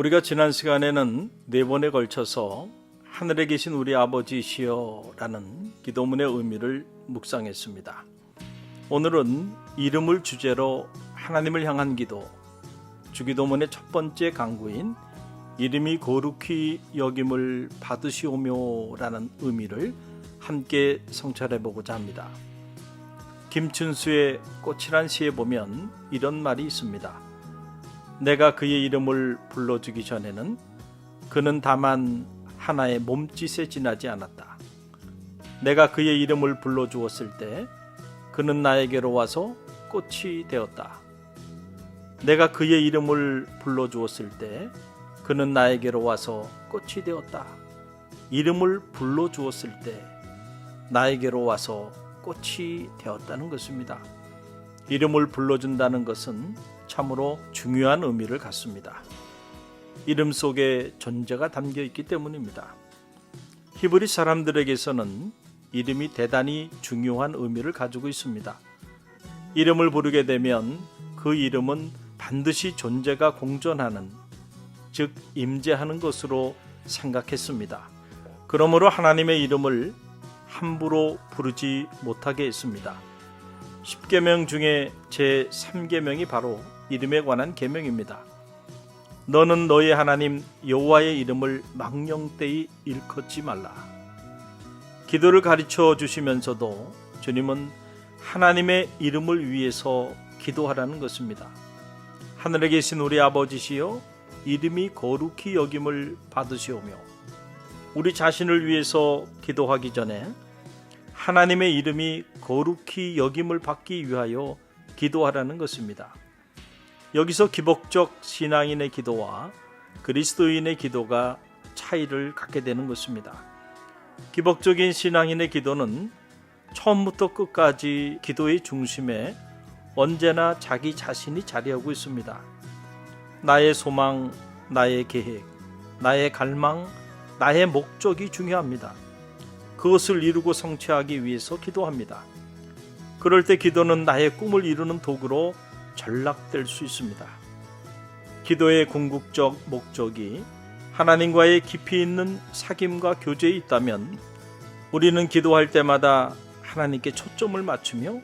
우리가 지난 시간에는 4번에 걸쳐서 하늘에 계신 우리 아버지시여 라는 기도문의 의미를 묵상했습니다. 오늘은 이름을 주제로 하나님을 향한 기도, 주기도문의 첫 번째 강구인 이름이 거룩히 여김을 받으시오며 라는 의미를 함께 성찰해 보고자 합니다. 김춘수의 꽃이란 시에 보면 이런 말이 있습니다. 내가 그의 이름을 불러주기 전에는 그는 다만 하나의 몸짓에 지나지 않았다. 내가 그의 이름을 불러주었을 때 그는 나에게로 와서 꽃이 되었다. 내가 그의 이름을 불러주었을 때 그는 나에게로 와서 꽃이 되었다. 이름을 불러주었을 때 나에게로 와서 꽃이 되었다는 것입니다. 이름을 불러준다는 것은 참으로 중요한 의미를 갖습니다. 이름 속에 존재가 담겨 있기 때문입니다. 히브리 사람들에게서는 이름이 대단히 중요한 의미를 가지고 있습니다. 이름을 부르게 되면 그 이름은 반드시 존재가 공존하는, 즉 임재하는 것으로 생각했습니다. 그러므로 하나님의 이름을 함부로 부르지 못하게 했습니다. 10계명 중에 제3계명이 바로 이름에 관한 계명입니다. 너는 너의 하나님 여호와의 이름을 망령되이 일컫지 말라. 기도를 가르쳐 주시면서도 주님은 하나님의 이름을 위해서 기도하라는 것입니다. 하늘에 계신 우리 아버지시여, 이름이 거룩히 여김을 받으시오며, 우리 자신을 위해서 기도하기 전에 하나님의 이름이 거룩히 여김을 받기 위하여 기도하라는 것입니다. 여기서 기복적 신앙인의 기도와 그리스도인의 기도가 차이를 갖게 되는 것입니다. 기복적인 신앙인의 기도는 처음부터 끝까지 기도의 중심에 언제나 자기 자신이 자리하고 있습니다. 나의 소망, 나의 계획, 나의 갈망, 나의 목적이 중요합니다. 그것을 이루고 성취하기 위해서 기도합니다. 그럴 때 기도는 나의 꿈을 이루는 도구로 전락될 수 있습니다. 기도의 궁극적 목적이 하나님과의 깊이 있는 사귐과 교제에 있다면 우리는 기도할 때마다 하나님께 초점을 맞추며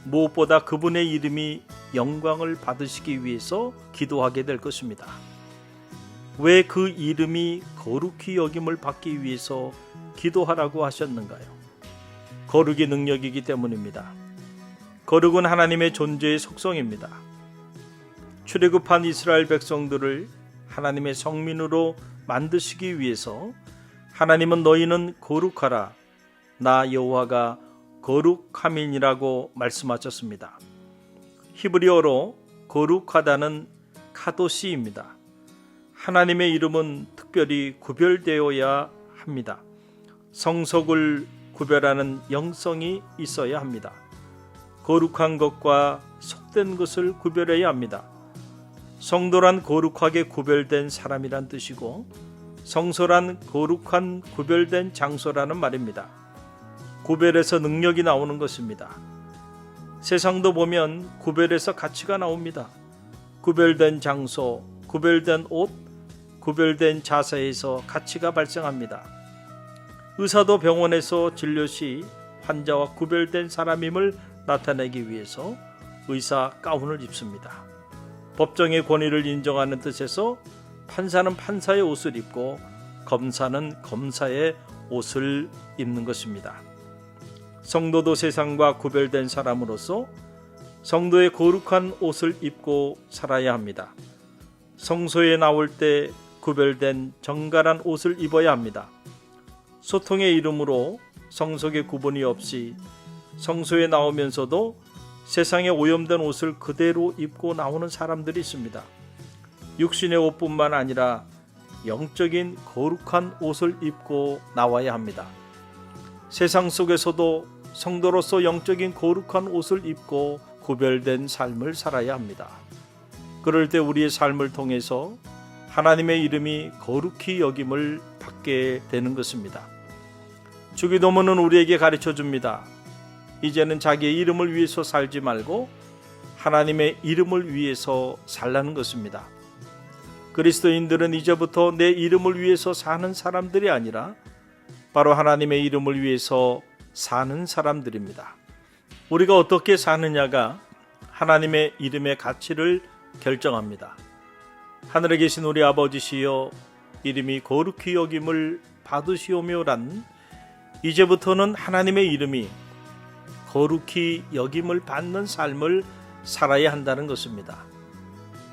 무엇보다 그분의 이름이 영광을 받으시기 위해서 기도하게 될 것입니다. 왜 그 이름이 거룩히 여김을 받기 위해서 기도하라고 하셨는가요? 거룩이 능력이기 때문입니다. 거룩은 하나님의 존재의 속성입니다. 출애굽한 이스라엘 백성들을 하나님의 성민으로 만드시기 위해서 하나님은 너희는 거룩하라, 나 여호와가 거룩함이니라고 말씀하셨습니다. 히브리어로 거룩하다는 카도시입니다. 하나님의 이름은 특별히 구별되어야 합니다. 성속을 구별하는 영성이 있어야 합니다. 거룩한 것과 속된 것을 구별해야 합니다. 성도란 거룩하게 구별된 사람이란 뜻이고, 성소란 거룩한 구별된 장소라는 말입니다. 구별에서 능력이 나오는 것입니다. 세상도 보면 구별에서 가치가 나옵니다. 구별된 장소, 구별된 옷, 구별된 자세에서 가치가 발생합니다. 의사도 병원에서 진료 시 환자와 구별된 사람임을 나타내기 위해서 의사 가운을 입습니다. 법정의 권위를 인정하는 뜻에서 판사는 판사의 옷을 입고 검사는 검사의 옷을 입는 것입니다. 성도도 세상과 구별된 사람으로서 성도의 거룩한 옷을 입고 살아야 합니다. 성소에 나올 때 구별된 정갈한 옷을 입어야 합니다. 소통의 이름으로 성속의 구분이 없이 성소에 나오면서도 세상에 오염된 옷을 그대로 입고 나오는 사람들이 있습니다. 육신의 옷뿐만 아니라 영적인 거룩한 옷을 입고 나와야 합니다. 세상 속에서도 성도로서 영적인 거룩한 옷을 입고 구별된 삶을 살아야 합니다. 그럴 때 우리의 삶을 통해서 하나님의 이름이 거룩히 여김을 받게 되는 것입니다. 주기도문은 우리에게 가르쳐 줍니다. 이제는 자기의 이름을 위해서 살지 말고 하나님의 이름을 위해서 살라는 것입니다. 그리스도인들은 이제부터 내 이름을 위해서 사는 사람들이 아니라 바로 하나님의 이름을 위해서 사는 사람들입니다. 우리가 어떻게 사느냐가 하나님의 이름의 가치를 결정합니다. 하늘에 계신 우리 아버지시여, 이름이 거룩히 여김을 받으시오며란 이제부터는 하나님의 이름이 거룩히 여김을 받는 삶을 살아야 한다는 것입니다.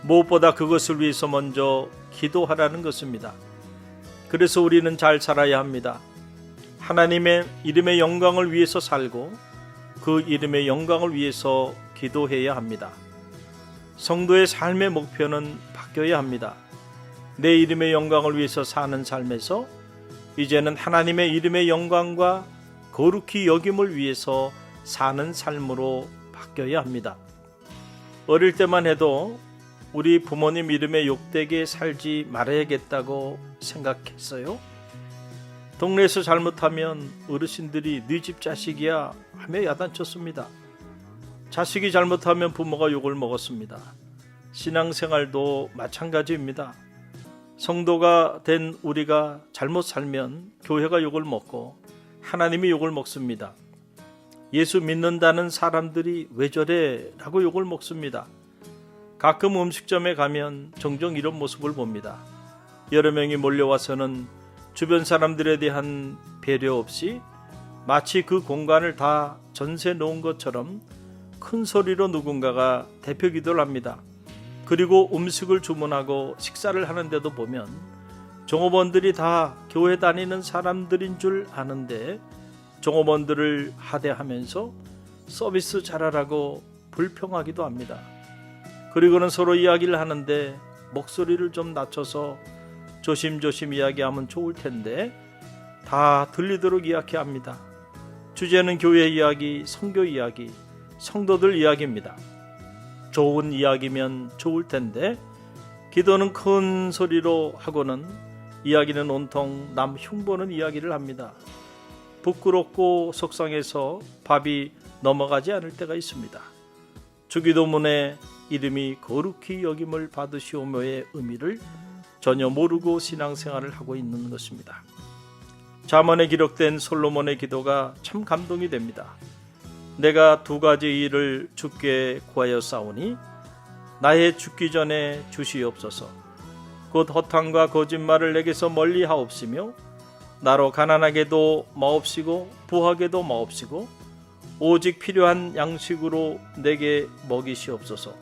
무엇보다 그것을 위해서 먼저 기도하라는 것입니다. 그래서 우리는 잘 살아야 합니다. 하나님의 이름의 영광을 위해서 살고 그 이름의 영광을 위해서 기도해야 합니다. 성도의 삶의 목표는 바뀌어야 합니다. 내 이름의 영광을 위해서 사는 삶에서 이제는 하나님의 이름의 영광과 거룩히 여김을 위해서 사는 삶으로 바뀌어야 합니다. 어릴 때만 해도 우리 부모님 이름에 욕되게 살지 말아야겠다고 생각했어요. 동네에서 잘못하면 어르신들이 네 집 자식이야 하며 야단쳤습니다. 자식이 잘못하면 부모가 욕을 먹었습니다. 신앙생활도 마찬가지입니다. 성도가 된 우리가 잘못 살면 교회가 욕을 먹고 하나님이 욕을 먹습니다. 예수 믿는다는 사람들이 왜 저래? 라고 욕을 먹습니다. 가끔 음식점에 가면 종종 이런 모습을 봅니다. 여러 명이 몰려와서는 주변 사람들에 대한 배려 없이 마치 그 공간을 다 전세 놓은 것처럼 큰 소리로 누군가가 대표 기도를 합니다. 그리고 음식을 주문하고 식사를 하는데도 보면 종업원들이 다 교회 다니는 사람들인 줄 아는데 종업원들을 하대하면서 서비스 잘하라고 불평하기도 합니다. 그리고는 서로 이야기를 하는데 목소리를 좀 낮춰서 조심조심 이야기하면 좋을 텐데 다 들리도록 이야기합니다. 주제는 교회 이야기, 선교 이야기, 성도들 이야기입니다. 좋은 이야기면 좋을 텐데 기도는 큰 소리로 하고는 이야기는 온통 남 흉보는 이야기를 합니다. 부끄럽고 속상해서 밥이 넘어가지 않을 때가 있습니다. 주기도문에 이름이 거룩히 여김을 받으시오며의 의미를 전혀 모르고 신앙생활을 하고 있는 것입니다. 잠언에 기록된 솔로몬의 기도가 참 감동이 됩니다. 내가 두 가지 일을 주께 구하여 싸우니 나의 죽기 전에 주시옵소서. 곧 허탕과 거짓말을 내게서 멀리 하옵시며 나로 가난하게도 마옵시고 부하게도 마옵시고 오직 필요한 양식으로 내게 먹이시옵소서.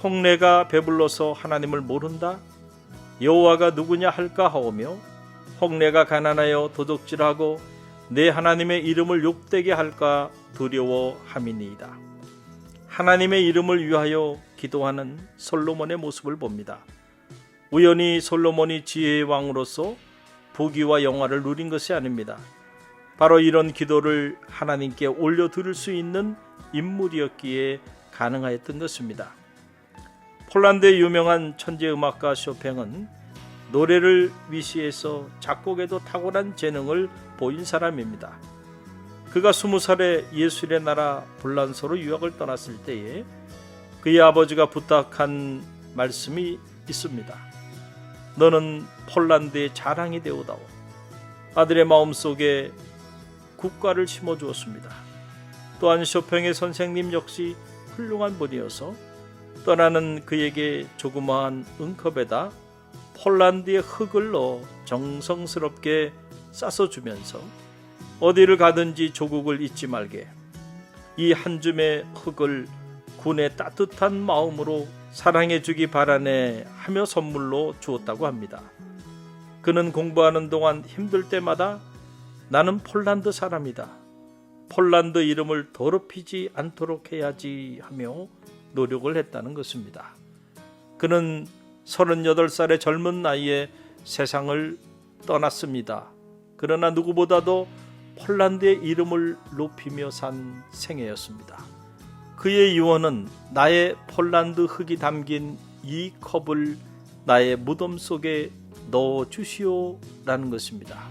홍내가 배불러서 하나님을 모른다. 여호와가 누구냐 할까 하오며 홍내가 가난하여 도둑질하고 내 하나님의 이름을 욕되게 할까 두려워함이니이다. 하나님의 이름을 위하여 기도하는 솔로몬의 모습을 봅니다. 우연히 솔로몬이 지혜의 왕으로서 부귀와 영화를 누린 것이 아닙니다. 바로 이런 기도를 하나님께 올려드릴 수 있는 인물이었기에 가능하였던 것입니다. 폴란드의 유명한 천재음악가 쇼팽은 노래를 위시해서 작곡에도 탁월한 재능을 보인 사람입니다. 그가 20살에 예술의 나라 불란서로 유학을 떠났을 때에 그의 아버지가 부탁한 말씀이 있습니다. 너는 폴란드의 자랑이 되오다오. 아들의 마음속에 국가를 심어주었습니다. 또한 쇼팽의 선생님 역시 훌륭한 분이어서 떠나는 그에게 조그마한 은컵에다 폴란드의 흙을 넣어 정성스럽게 싸서 주면서 어디를 가든지 조국을 잊지 말게 이 한 줌의 흙을 군의 따뜻한 마음으로 사랑해 주기 바라네 하며 선물로 주었다고 합니다. 그는 공부하는 동안 힘들 때마다 나는 폴란드 사람이다. 폴란드 이름을 더럽히지 않도록 해야지 하며 노력을 했다는 것입니다. 그는 38살의 젊은 나이에 세상을 떠났습니다. 그러나 누구보다도 폴란드의 이름을 높이며 산 생애였습니다. 그의 유언은 나의 폴란드 흙이 담긴 이 컵을 나의 무덤 속에 넣어 주시오라는 것입니다.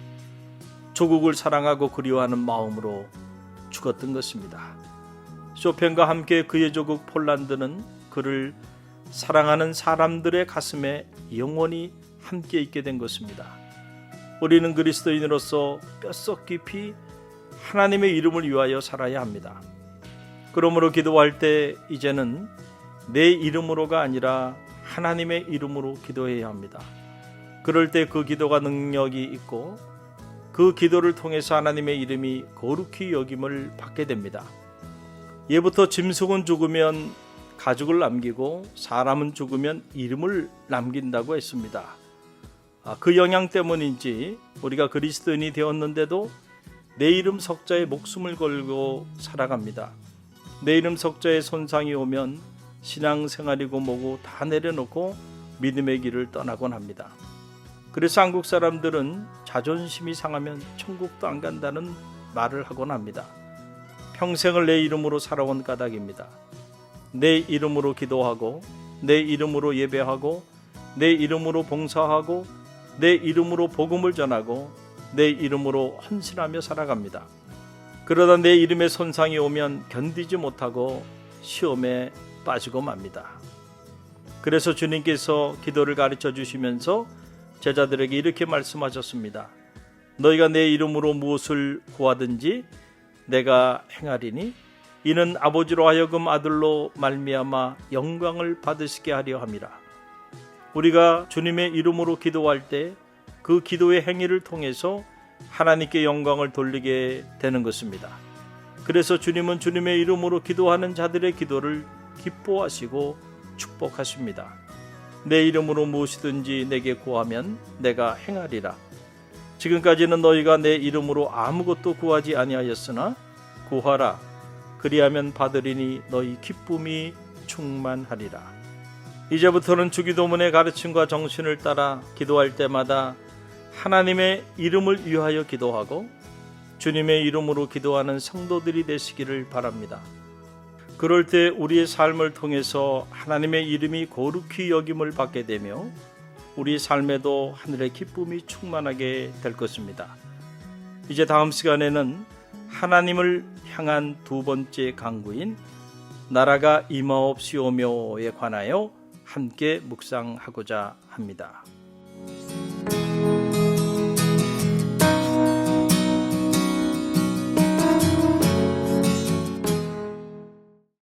조국을 사랑하고 그리워하는 마음으로 죽었던 것입니다. 쇼팽과 함께 그의 조국 폴란드는 그를 사랑하는 사람들의 가슴에 영원히 함께 있게 된 것입니다. 우리는 그리스도인으로서 뼛속 깊이 하나님의 이름을 위하여 살아야 합니다. 그러므로 기도할 때 이제는 내 이름으로가 아니라 하나님의 이름으로 기도해야 합니다. 그럴 때 그 기도가 능력이 있고 그 기도를 통해서 하나님의 이름이 거룩히 여김을 받게 됩니다. 예부터 짐승은 죽으면 가죽을 남기고 사람은 죽으면 이름을 남긴다고 했습니다. 그 영향 때문인지 우리가 그리스도인이 되었는데도 내 이름 석자에 목숨을 걸고 살아갑니다. 내 이름 석자에 손상이 오면 신앙생활이고 뭐고 다 내려놓고 믿음의 길을 떠나곤 합니다. 그래서 한국 사람들은 자존심이 상하면 천국도 안 간다는 말을 하곤 합니다. 평생을 내 이름으로 살아온 까닭입니다. 내 이름으로 기도하고 내 이름으로 예배하고 내 이름으로 봉사하고 내 이름으로 복음을 전하고 내 이름으로 헌신하며 살아갑니다. 그러다 내 이름에 손상이 오면 견디지 못하고 시험에 빠지고 맙니다. 그래서 주님께서 기도를 가르쳐 주시면서 제자들에게 이렇게 말씀하셨습니다. 너희가 내 이름으로 무엇을 구하든지 내가 행하리니 이는 아버지로 하여금 아들로 말미암아 영광을 받으시게 하려 함이라. 우리가 주님의 이름으로 기도할 때 그 기도의 행위를 통해서 하나님께 영광을 돌리게 되는 것입니다. 그래서 주님은 주님의 이름으로 기도하는 자들의 기도를 기뻐하시고 축복하십니다. 내 이름으로 무엇이든지 내게 구하면 내가 행하리라. 지금까지는 너희가 내 이름으로 아무것도 구하지 아니하였으나 구하라. 그리하면 받으리니 너희 기쁨이 충만하리라. 이제부터는 주기도문의 가르침과 정신을 따라 기도할 때마다 하나님의 이름을 위하여 기도하고 주님의 이름으로 기도하는 성도들이 되시기를 바랍니다. 그럴 때 우리의 삶을 통해서 하나님의 이름이 거룩히 여김을 받게 되며 우리 삶에도 하늘의 기쁨이 충만하게 될 것입니다. 이제 다음 시간에는 하나님을 향한 두 번째 강구인 나라가 임하옵시오며에 관하여 함께 묵상하고자 합니다.